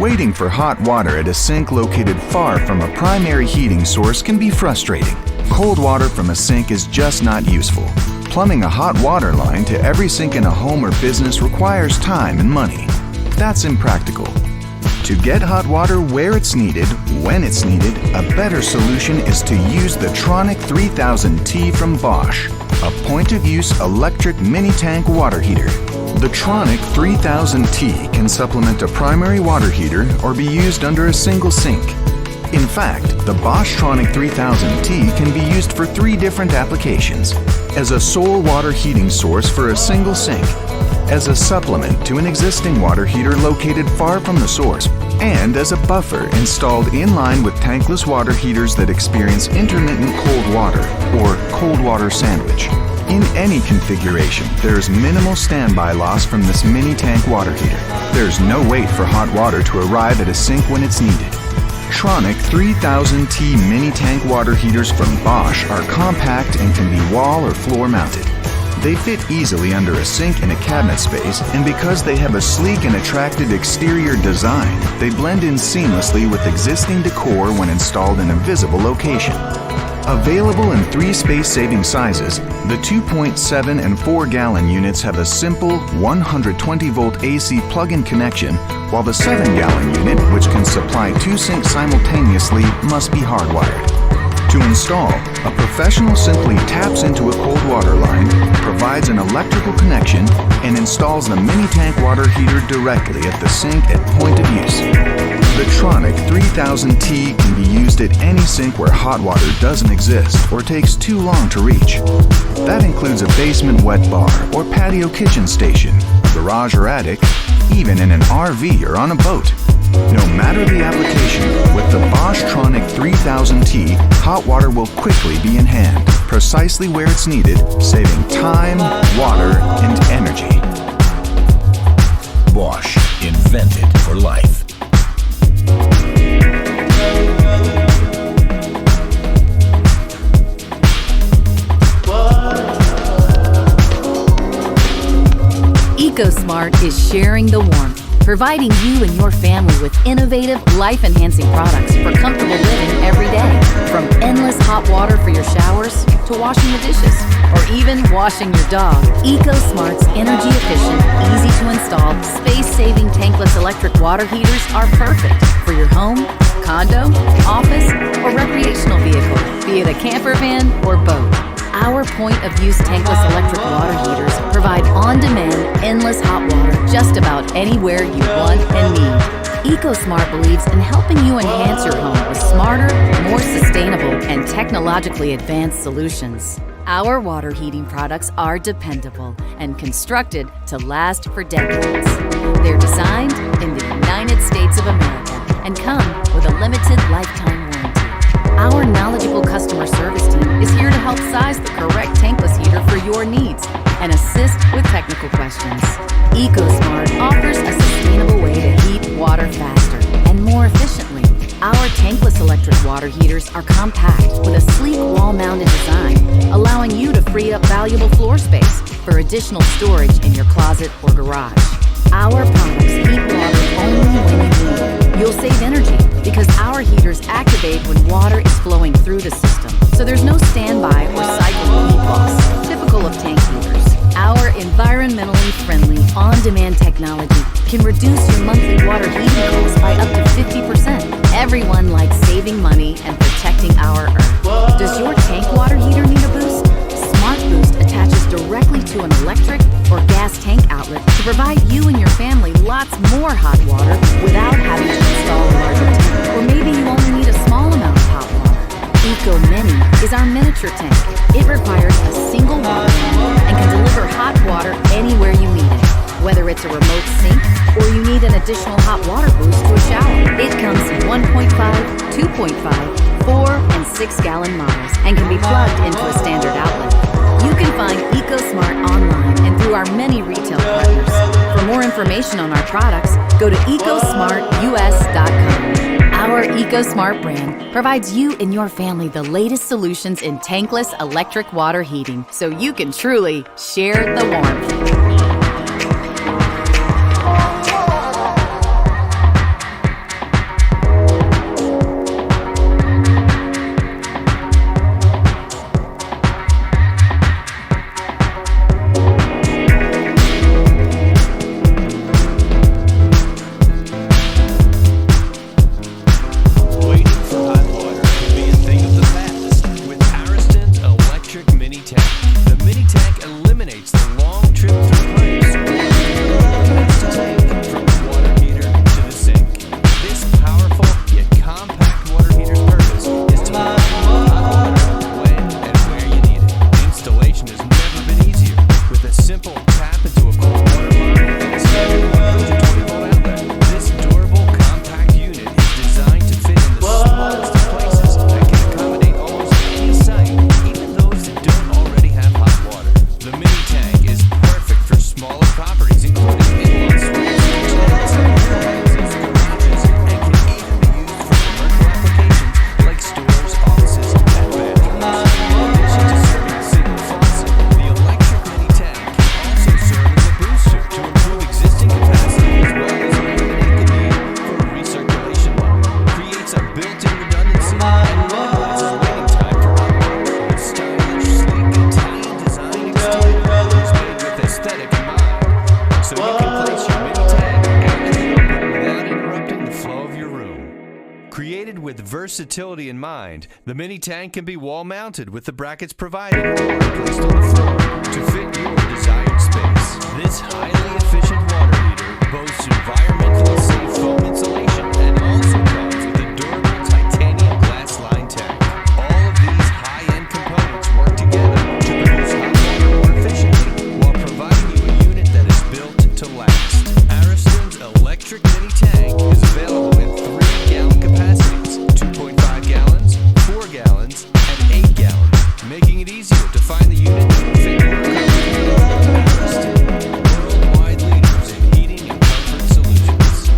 Waiting for hot water at a sink located far from a primary heating source can be frustrating. Cold water from a sink is just not useful. Plumbing a hot water line to every sink in a home or business requires time and money. That's impractical. To get hot water where it's needed, when it's needed, a better solution is to use the Tronic 3000T from Bosch, a point-of-use electric mini-tank water heater. The Tronic 3000T can supplement a primary water heater or be used under a single sink. In fact, the Bosch Tronic 3000T can be used for 3 different applications: as a sole water heating source for a single sink, as a supplement to an existing water heater located far from the source, and as a buffer installed in line with tankless water heaters that experience intermittent cold water or cold water sandwich. In any configuration, there's minimal standby loss from this mini tank water heater. There's no wait for hot water to arrive at a sink when it's needed. Tronic 3000T mini tank water heaters from Bosch are compact and can be wall or floor mounted. They fit easily under a sink in a cabinet space, and because they have a sleek and attractive exterior design, they blend in seamlessly with existing decor when installed in a visible location. Available in 3 space-saving sizes, the 2.7 and 4-gallon units have a simple 120-volt AC plug-in connection, while the 7-gallon unit, which can supply 2 sinks simultaneously, must be hardwired. To install, a professional simply taps into a cold water line, provides an electrical connection, and installs the mini tank water heater directly at the sink at point of use. The Tronic 3000T can be used at any sink where hot water doesn't exist or takes too long to reach. That includes a basement wet bar or patio kitchen station, a garage or attic, even in an RV or on a boat. No matter the application, with the Bosch Tronic 3000T, hot water will quickly be in hand, precisely where it's needed, saving time, water, and energy. Bosch, invented for life. EcoSmart is sharing the warmth, providing you and your family with innovative, life-enhancing products for comfortable living every day. From endless hot water for your showers to washing the dishes or even washing your dog, EcoSmart's energy-efficient, easy-to-install, space-saving tankless electric water heaters are perfect for your home, condo, office, or recreational vehicle, be it a camper van or boat. Our point-of-use tankless electric water heaters provide on-demand, endless hot water just about anywhere you want and need. EcoSmart believes in helping you enhance your home with smarter, more sustainable, and technologically advanced solutions. Our water heating products are dependable and constructed to last for decades. They're designed in the United States of America and come with a limited lifetime warranty. Our knowledgeable customer service team is here to help size the correct tankless heater for your needs and assist with technical questions. EcoSmart offers a sustainable way to heat water faster and more efficiently. Our tankless electric water heaters are compact with a sleek wall-mounted design, allowing you to free up valuable floor space for additional storage in your closet or garage. Our products heat water only when you need. You'll save energy because our heaters activate when water is flowing through the system, so there's no standby or cycling heat loss, typical of tank heaters. Our environmentally friendly, on-demand technology can reduce your monthly water heating costs by up to 50%. Everyone likes saving money and protecting our Earth. Does your tank water heater need a boost? Smart Boost attaches directly to an electric or gas tank outlet to provide you and your family lots more hot water without having to install a larger tank. Or maybe you only need a small amount of hot water. Eco Mini is our miniature tank. It requires a single water tank and can deliver hot water anywhere you need it. Whether it's a remote sink or you need an additional hot water boost to a shower. It comes in 1.5, 2.5, 4, and 6-gallon models and can be plugged into a standard outlet. You can find EcoSmart online and through our many retail partners. For more information on our products, go to ecosmartus.com. Our EcoSmart brand provides you and your family the latest solutions in tankless electric water heating, so you can truly share the warmth. built-in redundancy and minimizes waiting time for upgrades. With stylish, sleek, Italian design exterior is made with aesthetic in mind, so you can place your mini tank out in the open without interrupting the flow of your room. Created with versatility in mind, the mini tank can be wall-mounted with the brackets provided or placed on the floor to fit your desired space. This highly efficient water heater boasts environmentally safe foam insulation and also comes with a durable titanium glass-lined tank. All of these high-end components work together to produce hot water more efficiently while providing you a unit that is built to last. Ariston's electric mini tank is available in 3-gallon capacities, 2.5 gallons, 4 gallons, and 8 gallons, making it easier to find the unit that will fit your comfort. Ariston, worldwide leaders in heating and comfort solutions.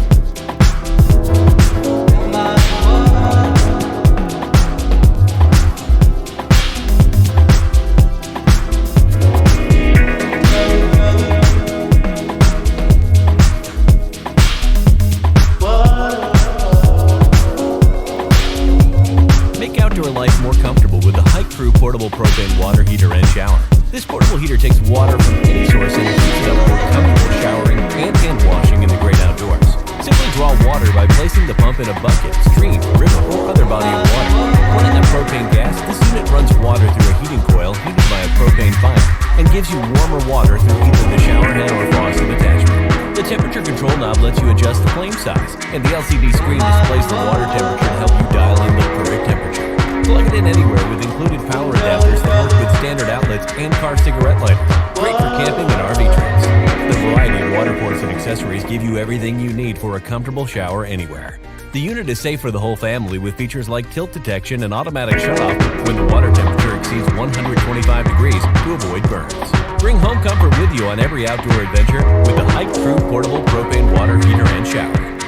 Make outdoor life more comfortable with the Hike Crew portable propane water heater and shower. This portable heater takes water from any source and heats it up for comfortable showering and hand washing in the great outdoors. Simply draw water by placing the pump in a bucket, stream, river, or other body of water. Running on propane gas, this unit runs water through a heating coil heated by a propane pipe and gives you warmer water through either the shower head or faucet attachment. The temperature control knob lets you adjust the flame size, and the LCD screen displays the water temperature to help you dial in the perfect temperature. Plug it in anywhere with included power adapters that work with standard outlets and car cigarette lighters. Great for camping and RV trips. The variety of water ports and accessories give you everything you need for a comfortable shower anywhere. The unit is safe for the whole family with features like tilt detection and automatic shutoff when the water temperature exceeds 125 degrees to avoid burns. Bring home comfort with you on every outdoor adventure with the Hike Crew portable propane water heater and shower.